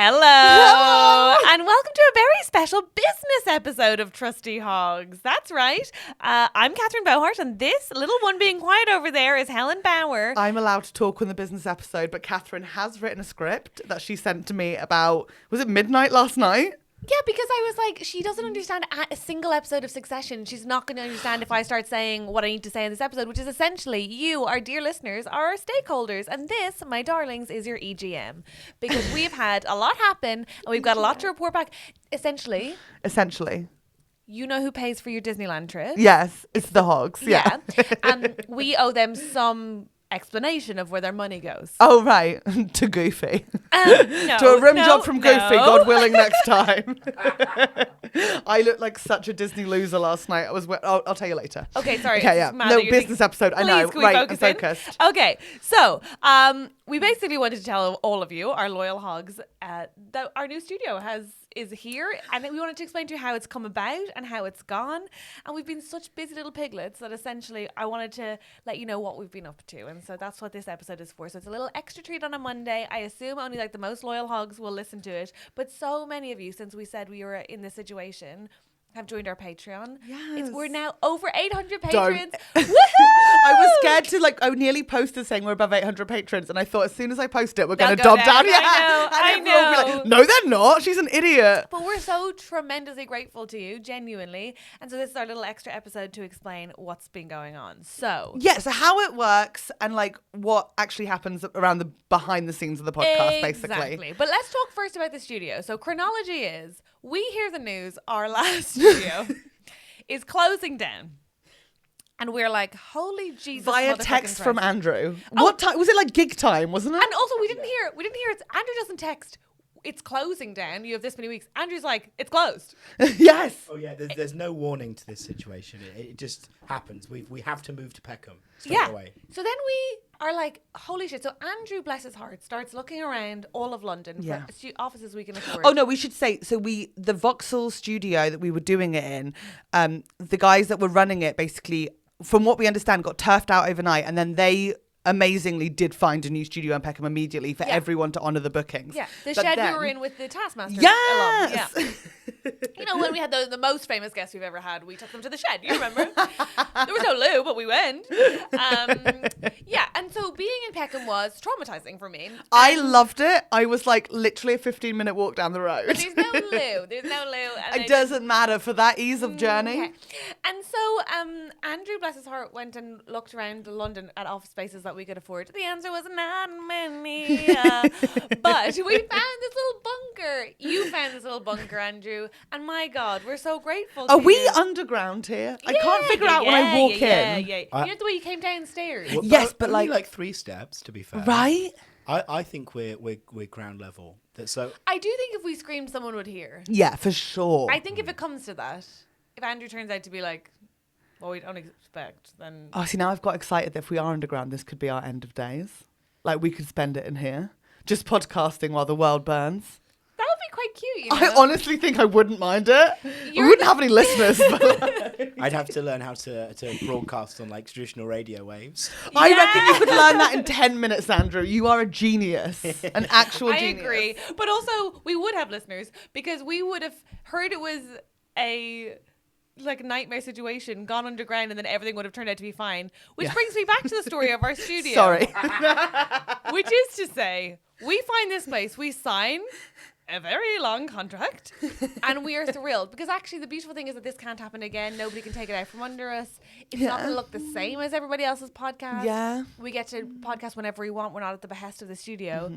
Hello. And welcome to a very special business episode of TrustyHogs. That's right. I'm Catherine Bohart, and this little one being quiet over there is Helen Bauer. I'm allowed to talk on the business episode, but Catherine has written a script that she sent to me about, was it midnight last night? Yeah, because I was like, she doesn't understand a single episode of Succession. She's not going to understand if I start saying what I need to say in this episode, which is essentially you, our dear listeners, are our stakeholders. And this, my darlings, is your EGM. Because we've had a lot happen and we've got a lot to report back. Essentially. You know who pays for your Disneyland trip? Yes, it's the Hogs. Yeah. And we owe them some explanation of where their money goes. Oh, right. To Goofy. No, to a rim job from Goofy, no. God willing, next time. I looked like such a Disney loser last night. I'll tell you later. Okay, sorry. Okay, yeah. No, business episode. I know. Please, right, I'm focus in? focused. Okay, so we basically wanted to tell all of you, our loyal hogs, that our new studio is here, and we wanted to explain to you how it's come about and how it's gone. And we've been such busy little piglets that essentially I wanted to let you know what we've been up to, and so that's what this episode is for. So it's a little extra treat on a Monday. I assume only like the most loyal hogs will listen to it, but so many of you, since we said we were in this situation, have joined our Patreon. Yes. We're now over 800 patrons. Woohoo! I was scared to I nearly posted saying we're above 800 patrons, and I thought as soon as I post it, we're going to They'll dob go down. down. Yeah, I and everyone will be know. like, no, they're not. She's an idiot. But we're so tremendously grateful to you, genuinely. And so this is our little extra episode to explain what's been going on. So So how it works and what actually happens around the behind the scenes of the podcast, basically. Exactly. But let's talk first about the studio. So chronology is, we hear the news, our last studio is closing down. And we're like, holy Jesus. Via text Christ. from Andrew. What time was it? Like gig time, wasn't it? And also we didn't hear it's Andrew doesn't text, it's closing down, you have this many weeks. Andrew's like, it's closed. Yes. Oh yeah, there's no warning to this situation. It just happens. We have to move to Peckham straight Yeah. away. So then we are like, holy shit. So Andrew, bless his heart, starts looking around all of London for offices we can afford. Oh no, we should say, so the Vauxhall studio that we were doing it in, the guys that were running it basically, from what we understand, got turfed out overnight, and then they amazingly did find a new studio in Peckham immediately for everyone to honour the bookings. Yeah, the But shed then, we were in with the Taskmaster. Yes! Alum. Yeah. You know, when we had the most famous guests we've ever had, we took them to the shed. You remember? There was no loo, but we went. And so being in Peckham was traumatizing for me. I loved it. I was like literally a 15-minute walk down the road. But there's no loo. And It doesn't matter for that ease of journey. Okay. And so Andrew, bless his heart, went and looked around London at office spaces that we could afford. The answer was not many. But we found this little bunker. You found this little bunker, Andrew. And my God, we're so grateful to Are we you. underground here? I can't figure out when I walk in. Yeah. You know the way you came downstairs? Well, Yes, but only like 3 steps to be fair. Right? I think we're ground level. So I do think if we screamed, someone would hear. Yeah, for sure. I think if it comes to that, if Andrew turns out to be like, well, we don't expect, then... Oh, see, now I've got excited that if we are underground, this could be our end of days. Like, we could spend it in here, just podcasting while the world burns. That would be quite cute, you know? I honestly think I wouldn't mind it. We wouldn't have any listeners. But I'd have to learn how to broadcast on traditional radio waves. I reckon you could learn that in 10 minutes, Andrew. You are a genius. An actual genius. I agree. But also, we would have listeners because we would have heard it was a nightmare situation, gone underground, and then everything would have turned out to be fine. Which brings me back to the story of our studio. Sorry. Which is to say, we find this place, we sign a very long contract, and we are thrilled because actually the beautiful thing is that this can't happen again. Nobody can take it out from under us. It's not going to look the same as everybody else's podcast. Yeah. We get to podcast whenever we want. We're not at the behest of the studio.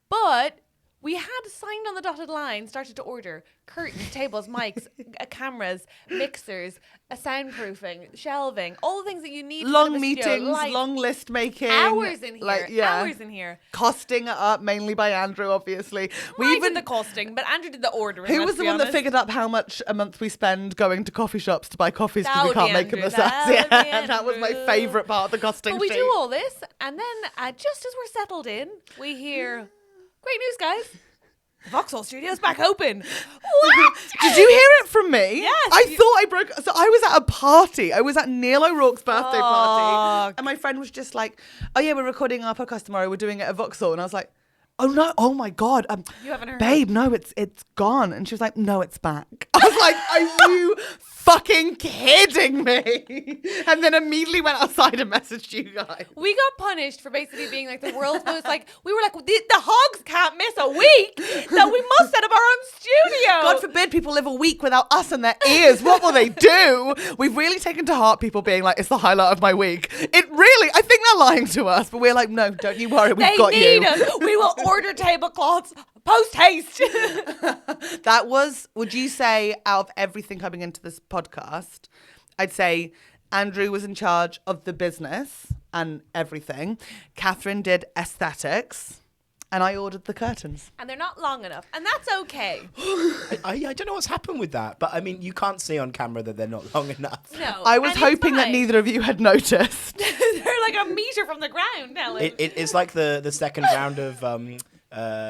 But we had signed on the dotted line, started to order curtains, tables, mics, cameras, mixers, a soundproofing, shelving, all the things that you need. Long meetings, long list making. Hours in here. Hours in here. Costing it up, mainly by Andrew, obviously. I did the costing, but Andrew did the ordering. Who was the one that figured up how much a month we spend going to coffee shops to buy coffees because we can't make them ourselves? Yeah, that was my favourite part of the costing But we sheet. do all this, and then just as we're settled in, we hear, great news, guys. Vauxhall Studios back open. What? Did you hear it from me? Yes. I thought I broke. So I was at a party. I was at Neil O'Rourke's birthday party. And my friend was just like, oh yeah, we're recording our podcast tomorrow. We're doing it at Vauxhall. And I was like, oh no, oh my God. You haven't heard? Babe, no, it's gone. And she was like, no, it's back. I was like, are you fucking kidding me? And then immediately went outside and messaged you guys. We got punished for basically being like the world's most like, we were like, the Hogs can't miss a week, that we must set up our own studio. God forbid people live a week without us in their ears. What will they do? We've really taken to heart people being like, it's the highlight of my week. It really, I think they're lying to us, but we're like, no, don't you worry, we've got you. They need us. We will order tablecloths post haste. That was, would you say, out of everything coming into this podcast, I'd say Andrew was in charge of the business and everything. Catherine did aesthetics. And I ordered the curtains. And they're not long enough. And that's okay. I don't know what's happened with that, but I mean, you can't see on camera that they're not long enough. No. I was hoping that neither of you had noticed. They're like a meter from the ground, Ellen. It's like the second round of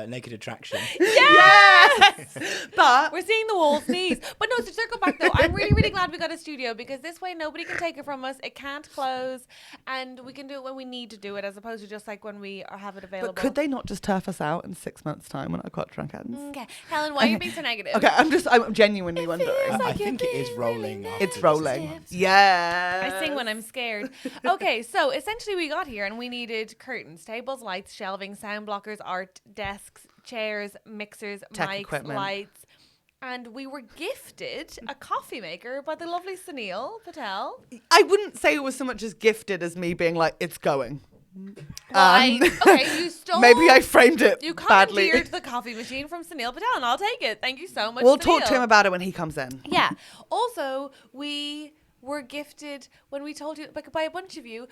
Naked Attraction. Yes! But We're seeing the walls sneeze. But no, to circle back though, I'm really, really glad we got a studio, because this way nobody can take it from us. It can't close, and we can do it when we need to do it, as opposed to just like when we have it available. But could they not just turf us out in 6 months' time when our contract ends? Okay. Helen, why are you being so negative? Okay, I'm genuinely wondering. I think it is rolling. It's rolling. Yeah. I sing when I'm scared. Okay, so essentially we got here and we needed curtains, tables, lights, shelving, sound blockers, art, desks, chairs, mixers, Tech mics, equipment. lights. And we were gifted a coffee maker by the lovely Sunil Patel. I wouldn't say it was so much as gifted as me being like, it's going. Okay, you stole. Maybe I framed it You badly. commandeered the coffee machine from Sunil Patel, and I'll take it. Thank you so much. We'll talk Sunil. to him about it when he comes in. Yeah. Also, we were gifted when we told you, like, by a bunch of you.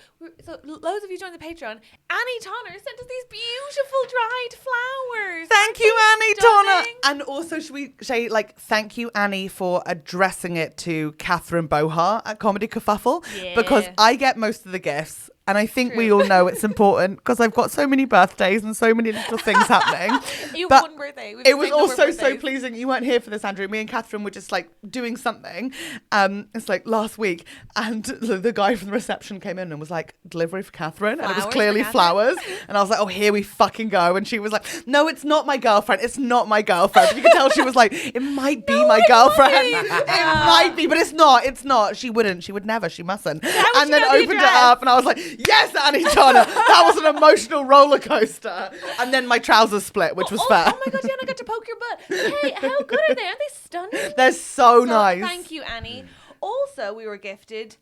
So loads of you joined the Patreon. Annie Tonner sent us these beautiful dried flowers. Thank you, Annie stunning? Donna. And also, should we say, like, thank you, Annie, for addressing it to Catherine Bohar at Comedy Kerfuffle? Yeah. Because I get most of the gifts. And I think we True. all know it's important because I've got so many birthdays and so many little things happening. You But have one birthday. it was also so pleasing. You weren't here for this, Andrew. Me and Catherine were just like doing something. It's like last week, and the guy from the reception came in and was like, "Delivery for Catherine," and it was Flowers clearly for flowers. And I was like, "Oh, here we fucking go." And she was like, "No, it's not my girlfriend. It's not my girlfriend." And you could tell she was like, "It might be my girlfriend. It might be, but it's not. It's not. She wouldn't. She would never. She mustn't." And then opened it up, and I was like, "Yes, Annie Donna." That was an emotional roller coaster. And then my trousers split, which was fair. Oh my God, Diana, I got to poke your butt. Hey, how good are they? Aren't they stunning? They're so nice. Thank you, Annie. Also, we were gifted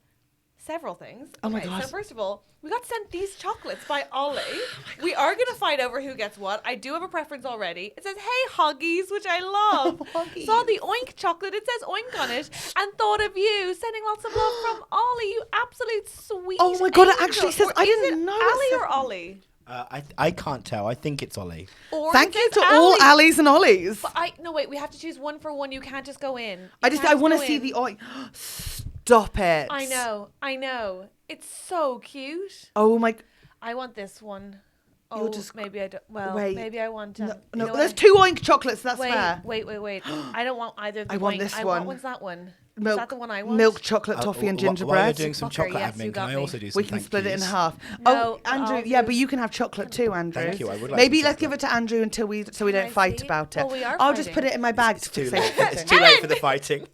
several things. Oh my God. So first of all, we got sent these chocolates by Ollie. We are going to fight over who gets what. I do have a preference already. It says, "Hey, Hoggies," which I love. Hoggies. Saw the Oink chocolate. It says Oink on it. And thought of you. Sending lots of love from Ollie, you absolute sweet Oh my God, it angel. actually says- Or I is didn't it know it Ali said- or Ollie? I can't tell. I think it's Ollie. Or Thank it you says to all Ali. Allies and Ollies. But no, wait, we have to choose one for one. You can't just go in. I want to see the oil. Stop it. I know. It's so cute. Oh my. I want this one. You'll Oh, just- maybe I don't. Well, wait. maybe I want to. No, you know what there's I- 2 Oink chocolates. That's Wait, fair. wait. I don't want either of the I want Oink. this I one. What's that one? Milk, Is that the one I want? milk chocolate toffee and While you're gingerbread. doing some Fucker, chocolate yes, you admin, got can I me. also do some We can thank split it in yous? half. No, oh, Andrew, I'll yeah, do- but you can have chocolate too, Andrew. Thank you, I would like Maybe some let's chocolate. give it to Andrew until we Can I don't fight see? about it. Well, we are I'll just fighting. put it in my bag. It's too to late. fix It's it. too late for the fighting.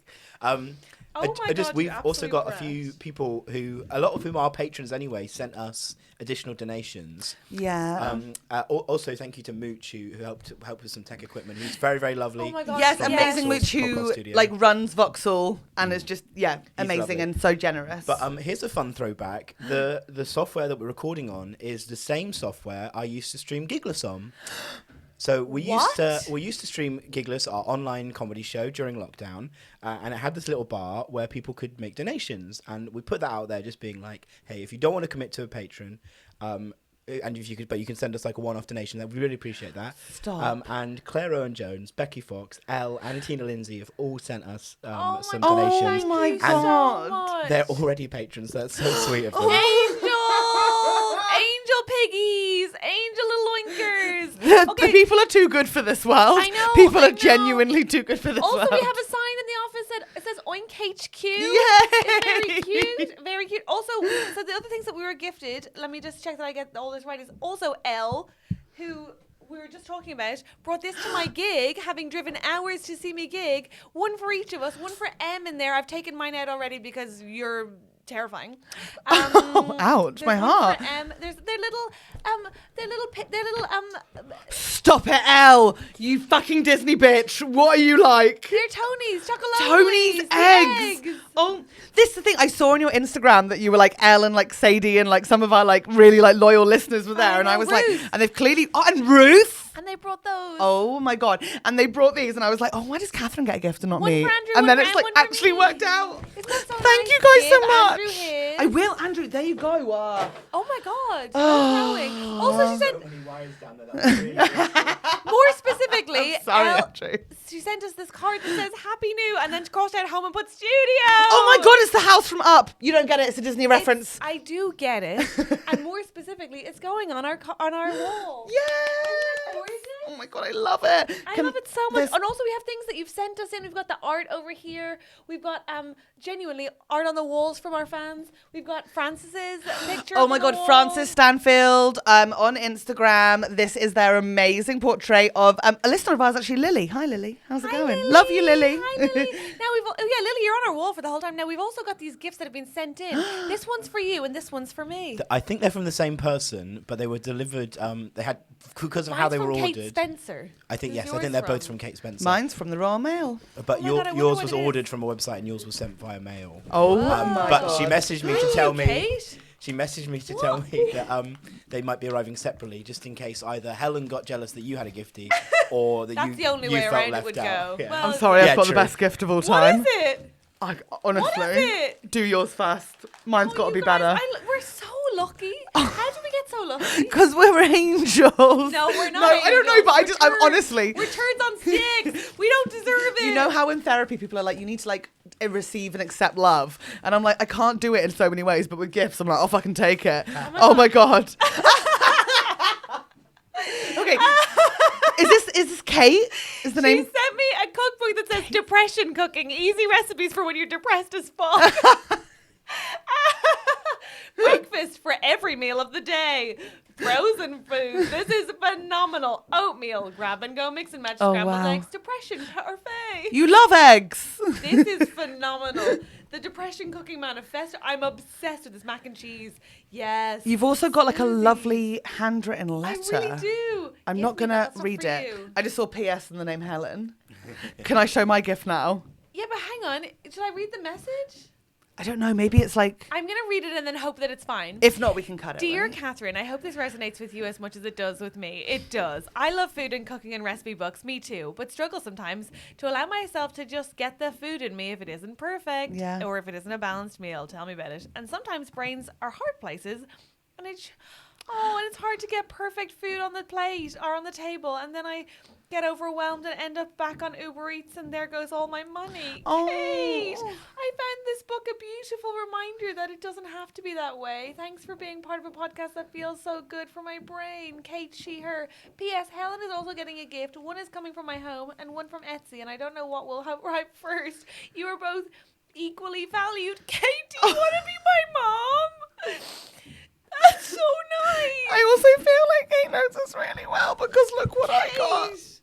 Oh my God, we've you also absolute got a brat. few people who, a lot of whom are patrons anyway, sent us additional donations. Yeah. Also, thank you to Mooch who helped with some tech equipment. He's very, very lovely. Oh my God. Yes, From amazing Vauxhall's Mooch who podcast studio. like runs Vauxhall and is just amazing lovely. and so generous. But here's a fun throwback. The software that we're recording on is the same software I used to stream Gigless on. So we used to stream Gigless, our online comedy show, during lockdown, and it had this little bar where people could make donations, and we put that out there, just being like, hey, if you don't want to commit to a patron, and if you could, but you can send us like a one-off donation. That we really appreciate that. Stop. And Claire Owen-Jones, Becky Fox, Elle, and Tina Linsey have all sent us Oh some my God, donations. Oh my thank you God. so much. They're already patrons. That's so sweet of them. Angel piggies, angel little oinkers. The people are too good for this world. I know, People I are know. genuinely too good for this Also, world. we have a sign in the office that it says Oink HQ. Yay! It's very cute. Very cute. Also, so the other things that we were gifted, let me just check that I get all this right, is also Elle, who we were just talking about, brought this to my gig, having driven hours to see me gig. One for each of us. One for M in there. I've taken mine out already because you're terrifying. Ouch, my heart. There's their little Stop it, Elle. You fucking Disney bitch. What are you like? they're Tony's chocolate. Tony's eggs. Oh, this is the thing. I saw on your Instagram that you were like Elle and like Sadie and like some of our like really like loyal listeners were there, and I was Ruth. like, and they've clearly and Ruth. And they brought those. Oh my god! And they brought these, and I was like, "Oh, why does Catherine get a gift and not One me?" for Andrew, And one then for it's like Anne, one for actually me. worked out. Isn't that so Thank nice? you guys so Give much. Andrew his. I will, Andrew. There you go. Oh my god. Also, she said more specifically, I'm sorry, Elle, Andrew. she sent us this card that says Happy New and then she crossed out home and put studio. Oh my god! It's the house from Up. You don't get it. It's a Disney reference. I do get it. And more specifically, it's going on our wall. Yeah. Gorgeous. Oh my god, I love it. I love it so much. And also we have things that you've sent us in. We've got the art over here. We've got genuinely art on the walls from our fans. We've got Francis's picture. Oh on my the god, wall. Francis Stanfield on Instagram. This is their amazing portrait of a listener of ours, actually, Lily. Hi, Lily. How's it Hi, going? Lily. Love you, Lily. Hi, Lily. Now Lily, you're on our wall for the whole time. Now we've also got these gifts that have been sent in. This one's for you and this one's for me. I think they're from the same person, but they were delivered. They had because of how they were Mine's from Kate ordered. Spencer. I think Who's yes. I yours think they're both from Kate Spencer. Mine's from the Royal Mail. But Oh my God, I wonder yours what was it is. ordered from a website and yours was sent via mail. Oh my But she messaged me to tell me. Kate? She messaged me to tell me that they might be arriving separately, just in case either Helen got jealous that you had a giftie, or that That's you the only you way felt around it left would out. go. Yeah. Well, I'm sorry, Yeah, I've got true. the best gift of all What time. is it? Honestly, What is it? do yours first. Mine's got to You be guys, better. we're so lucky. How did we get so lucky? Because we're angels. No, we're not. No, I don't know, angels. but We're I'm turds. honestly. We're turds on sticks. We don't deserve it. You know how in therapy people are like, you need to like receive and accept love, and I'm like, I can't do it in so many ways, but with gifts, I'm like, I'll fucking take it. Oh my god. Okay. Is this Kate? Is the She name? sent me a cookbook that says depression cooking, easy recipes for when you're depressed as fuck. Breakfast for every meal of the day. Frozen food. This is phenomenal. Oatmeal, grab and go, mix and match Oh, scrambled wow. eggs. Depression parfait. You love eggs. This is phenomenal. The Depression Cooking Manifesto. I'm obsessed with this mac and cheese. Yes. You've also got like a Susie. lovely handwritten I letter. really do. I'm Give not me gonna that. That's not read for it. you. I just saw PS and the name Helen. Can I show my gift now? Yeah, but hang on. Should I read the message? I don't know. Maybe it's like. I'm going to read it and then hope that it's fine. If not, we can cut it. Dear right? Catherine, I hope this resonates with you as much as it does with me. It does. I love food and cooking and recipe books, me too, but struggle sometimes to allow myself to just get the food in me if it isn't perfect Yeah. or if it isn't a balanced meal. Tell me about it. And sometimes brains are hard places and it's hard to get perfect food on the plate or on the table, and then I get overwhelmed and end up back on Uber Eats and there goes all my money. Oh. Kate, I found this book a beautiful reminder that it doesn't have to be that way. Thanks for being part of a podcast that feels so good for my brain. Kate, she, her. P.S. Helen is also getting a gift. One is coming from my home and one from Etsy, and I don't know what will arrive first. You are both equally valued. Kate, do you want to be my mom? That's so nice. I also feel like Kate knows us really well because look what I got. Kate.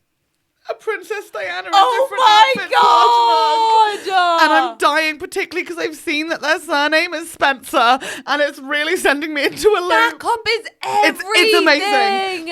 A Princess Diana in Oh different my outfits large mug. god! And I'm dying, particularly because I've seen that their surname is Spencer, and it's really sending me into a That loop. cup is everything. It's amazing.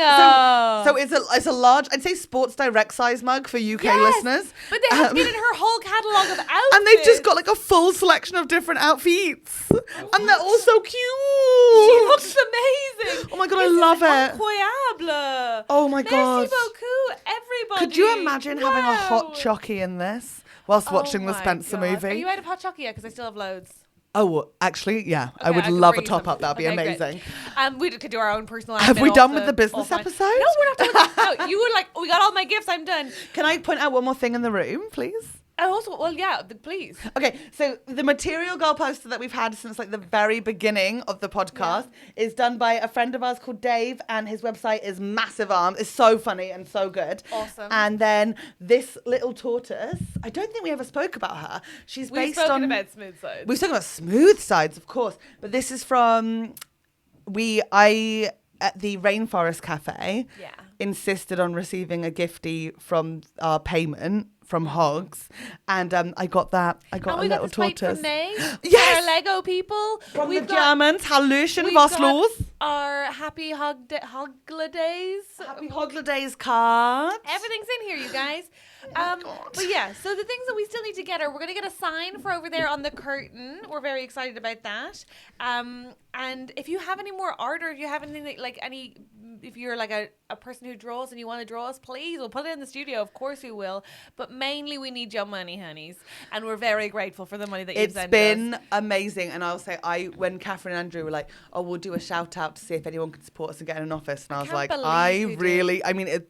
So it's a large, I'd say Sports Direct size mug for UK listeners. But they have to get in her whole catalogue of outfits. And they've just got like a full selection of different outfits. And they're all so cute. She looks amazing. Oh my God, This I is love it. Incroyable. Oh my God. Merci beaucoup, everybody. Could you imagine having a hot Wow. chockey in this whilst watching the my Spencer God. Are movie? you out of hot chocolate yet? Because I still have loads. Oh, well, actually, yeah. I Okay, would can love a bring you top some. up. That'd be Okay, great. amazing. We could do our own personal. Have admin we off done with the business offline. episode? No, we're not done. No, you were like, we got all my gifts. I'm done. Can I point out one more thing in the room, please? And also, well, yeah, please. Okay, so the Material Girl poster that we've had since like the very beginning of the podcast is done by a friend of ours called Dave, and his website is Massive Arm. It's so funny and so good. Awesome. And then this little tortoise, I don't think we ever spoke about her. She's We've based spoken on about smooth sides. We've spoken about Smooth Sides, of course, but this is from at the Rainforest Cafe. Yeah. insisted on receiving a giftie from our payment from Hogs, and I got that. I got a little tortoise. From May. Yes, our Lego people. From the Germans. Hallöchen, we've was got los? Our happy Holidays. Happy Holidays card. Everything's in here, you guys. But yeah, so the things that we still need to get are, we're going to get a sign for over there on the curtain. We're very excited about that. And if you have any more art, or if you have anything that, like if you're like a person who draws and you want to draw us, please, we'll put it in the studio. Of course we will. But mainly we need your money, honeys. And we're very grateful for the money that you've sent us. It's been amazing. And I'll say, when Catherine and Andrew were like, oh, we'll do a shout out to see if anyone can support us and get in an office. And I was like,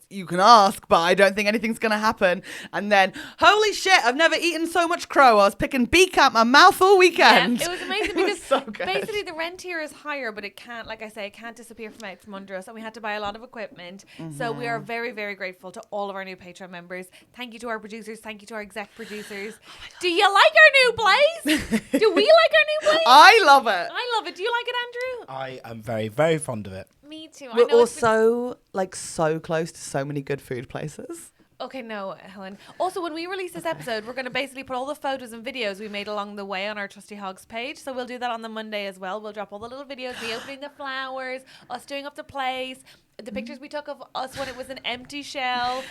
you can ask, but I don't think anything's going to happen. And then, holy shit, I've never eaten so much crow. I was picking beak out my mouth all weekend. Yeah, it was amazing because so good. Basically the rent here is higher, but it can't, like I say, it can't disappear from out from under us. And we had to buy a lot of equipment. So we are very, very grateful to all of our new Patreon members. Thank you to our producers. Thank you to our exec producers. Do you like our new place? Do we like our new place? I love it. I love it. Do you like it, Andrew? I am very, very fond of it. Me too. We're also so close to so many good food places. Okay, no, Helen. Also, when we release this episode, we're going to basically put all the photos and videos we made along the way on our TrustyHogs page. So we'll do that on the Monday as well. We'll drop all the little videos, the opening the flowers, us doing up the place, the pictures we took of us when it was an empty shell.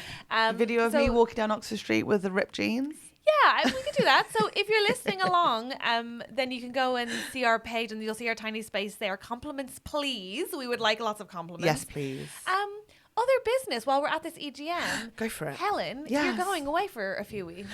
Video of me walking down Oxford Street with the ripped jeans. Yeah, we could do that. So if you're listening along, then you can go and see our page and you'll see our tiny space there. Compliments, please. We would like lots of compliments. Yes, please. Other business while we're at this EGM. Go for it. Helen, yes. You're going away for a few weeks.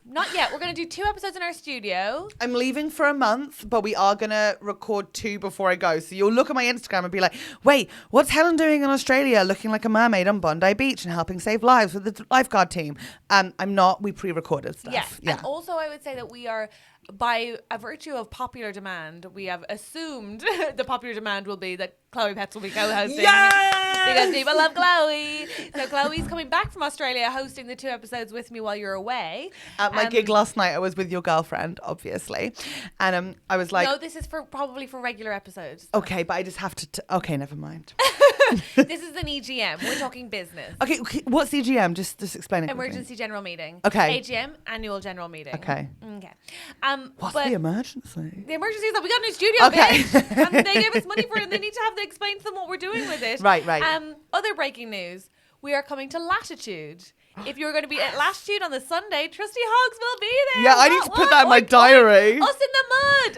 Not yet. We're going to do 2 episodes in our studio. I'm leaving for a month, but we are going to record 2 before I go. So you'll look at my Instagram and be like, wait, what's Helen doing in Australia looking like a mermaid on Bondi Beach and helping save lives with the lifeguard team? I'm not. We pre-recorded stuff. Yes. Yeah. And also I would say that we are, by a virtue of popular demand, we have assumed the popular demand will be that Chloe Pets will be co-hosting. Yes! Because people love Chloe. So Chloe's coming back from Australia hosting the 2 episodes with me while you're away. At my gig last night, I was with your girlfriend, obviously. And I was like... No, this is probably for regular episodes. Okay, but I just have to... Okay, never mind. This is an EGM. We're talking business. Okay, what's EGM? Just explain it. Emergency General Meeting. Okay. AGM, Annual General Meeting. Okay. What's but the emergency? The emergency is that we got a new studio, okay. Bitch, and they gave us money for it, and they need to have to explain to them what we're doing with it. Right. Other breaking news: we are coming to Latitude. If you're going to be at Latitude on the Sunday, TrustyHogs will be there. Yeah, I need to put that in my diary. Us in the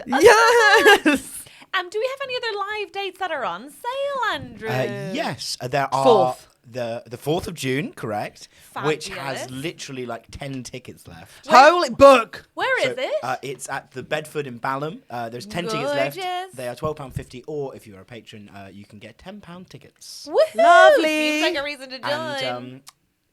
mud. Yes. Do we have any other live dates that are on sale, Andrew? Yes, there are. 4th. The 4th of June, correct? Fabulous. Which has literally like 10 tickets left. Holy book! Where is it? It's at the Bedford in Balham. There's 10 tickets left. Gorgeous. They are £12.50, or if you're a patron, you can get £10 tickets. Woohoo! Lovely. Seems like a reason to join. And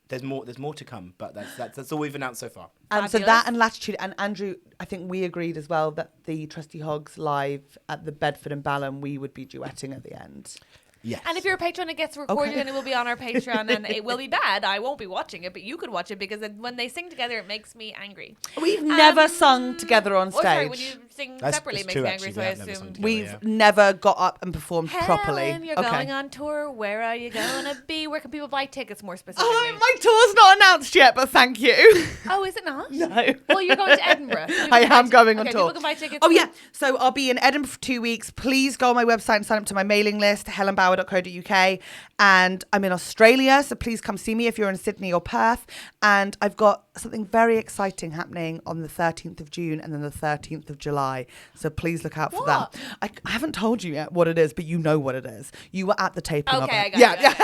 there's more to come, but that's all we've announced so far. So that and Latitude, and Andrew, I think we agreed as well that the TrustyHogs live at the Bedford and Balham, we would be duetting at the end. Yes. And if you're a patron, it gets recorded and it will be on our Patreon, and it will be bad. I won't be watching it, but you could watch it, because when they sing together, it makes me angry. We've never sung together on stage. Sorry, when you sing separately, it makes me angry, so I assumed. We've never got up and performed properly. Helen, you're going on tour. Where are you going to be? Where can people buy tickets, more specifically? Oh, my tour's not announced yet, but thank you. Oh, is it not? No. Well, you're going to Edinburgh. I am going on tour. People can buy tickets. Oh, yeah. So I'll be in Edinburgh for 2 weeks. Please go on my website and sign up to my mailing list, helenbauer.co.uk. And I'm in Australia, so please come see me if you're in Sydney or Perth. And I've got something very exciting happening on the 13th of June and then the 13th of July. So please look out for that. I haven't told you yet what it is, but you know what it is. You were at the taping of it. I got it.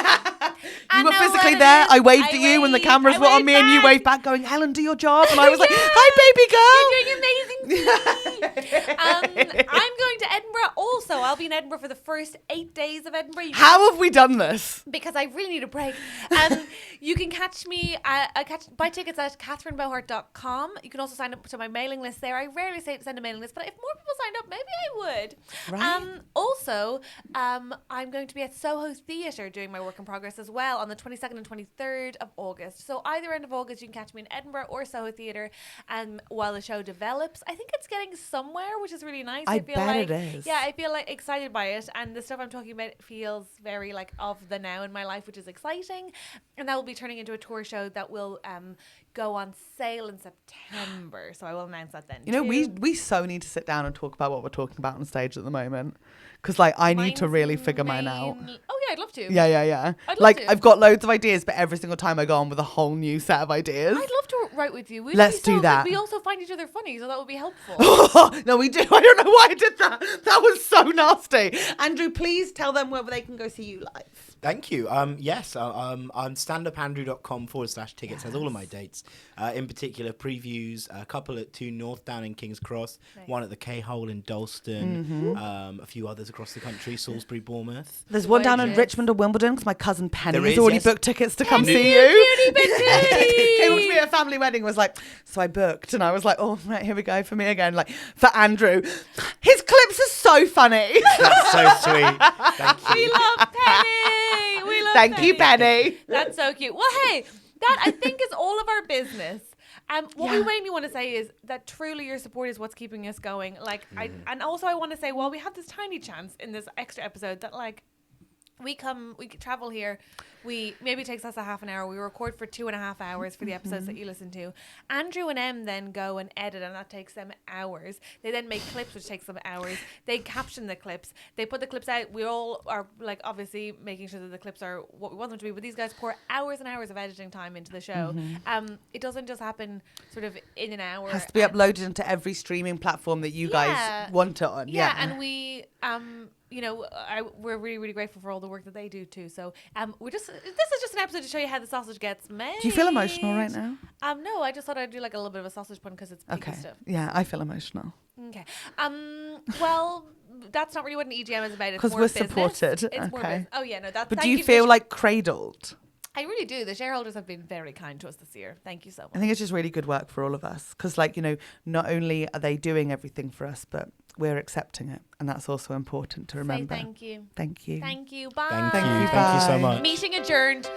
You were physically there. I waved at you when the cameras were on me, and you waved back going, Helen, do your job. And I was like, hi, baby girl. You're doing amazing. I'm going to Edinburgh also. I'll be in Edinburgh for the first 8 days of Edinburgh. How have we done this? Because I really need a break. You can catch me, buy tickets at catherinebohart.com. You can also sign up to my mailing list there. I rarely send a mailing list, but if more people signed up, maybe I would. Right. Also, I'm going to be at Soho Theatre doing my work in progress as well on the 22nd and 23rd of August. So either end of August, you can catch me in Edinburgh or Soho Theatre while the show develops. I think it's getting somewhere, which is really nice. I feel bet like, it is. Yeah, I feel like excited by it, and the stuff I'm talking about feels very like of the now in my life, which is exciting. And that will be turning into a tour show that will go on sale in September. So I will announce that then. You know, too. we so need to sit down and talk about what we're talking about on stage at the moment. Because, like, I need to really figure mine out. Oh, yeah, I'd love to. Yeah. I'd love Like, to. I've got loads of ideas, but every single time I go on with a whole new set of ideas. I'd love to write with you. Let's do that. We also find each other funny, so that would be helpful. No, we do. I don't know why I did that. That was so nasty. Andrew, please tell them where they can go see you live. Thank you. Yes, on standupandrew.com/tickets has all of my dates. In particular, previews, a couple at 2 North Down in King's Cross, one at the K-Hole in Dalston, a few others across the country, Salisbury, Bournemouth. There's one down in Richmond or Wimbledon because my cousin Penny There has is, already yes. booked tickets to come Penny, see you. cutie bitty. Came up to me at a family wedding, was like, so I booked, and I was like, oh, right, here we go for me again. Like, for Andrew, his clips are so funny. That's so sweet. Thank you. We love Penny. We love Thank you, Penny. That's so cute. Well, hey, that I think is all of our business. What we mainly want to say is that truly your support is what's keeping us going. Like, and also I want to say, well, we have this tiny chance in this extra episode that like we travel here. Maybe it takes us a half an hour. We record for 2.5 hours for the episodes that you listen to. Andrew and Em then go and edit, and that takes them hours. They then make clips, which takes them hours. They caption the clips. They put the clips out. We all are like obviously making sure that the clips are what we want them to be. But these guys pour hours and hours of editing time into the show. It doesn't just happen sort of in an hour. It has to be uploaded into every streaming platform that you guys want it on. Yeah, and we we're really, really grateful for all the work that they do too. So this is just an episode to show you how the sausage gets made. Do you feel emotional right now? No, I just thought I'd do like a little bit of a sausage pun because it's peaky stuff. Yeah, I feel emotional. Okay. Well, that's not really what an EGM is about. It's because more we're business. supported. It's more business. Oh yeah, no, that's. But do you feel like cradled? I really do. The shareholders have been very kind to us this year. Thank you so much. I think it's just really good work for all of us because, like, you know, not only are they doing everything for us, but we're accepting it, and that's also important to remember. Say thank you. Thank you. Thank you. Bye. Thank you. Thank you so much. Meeting adjourned.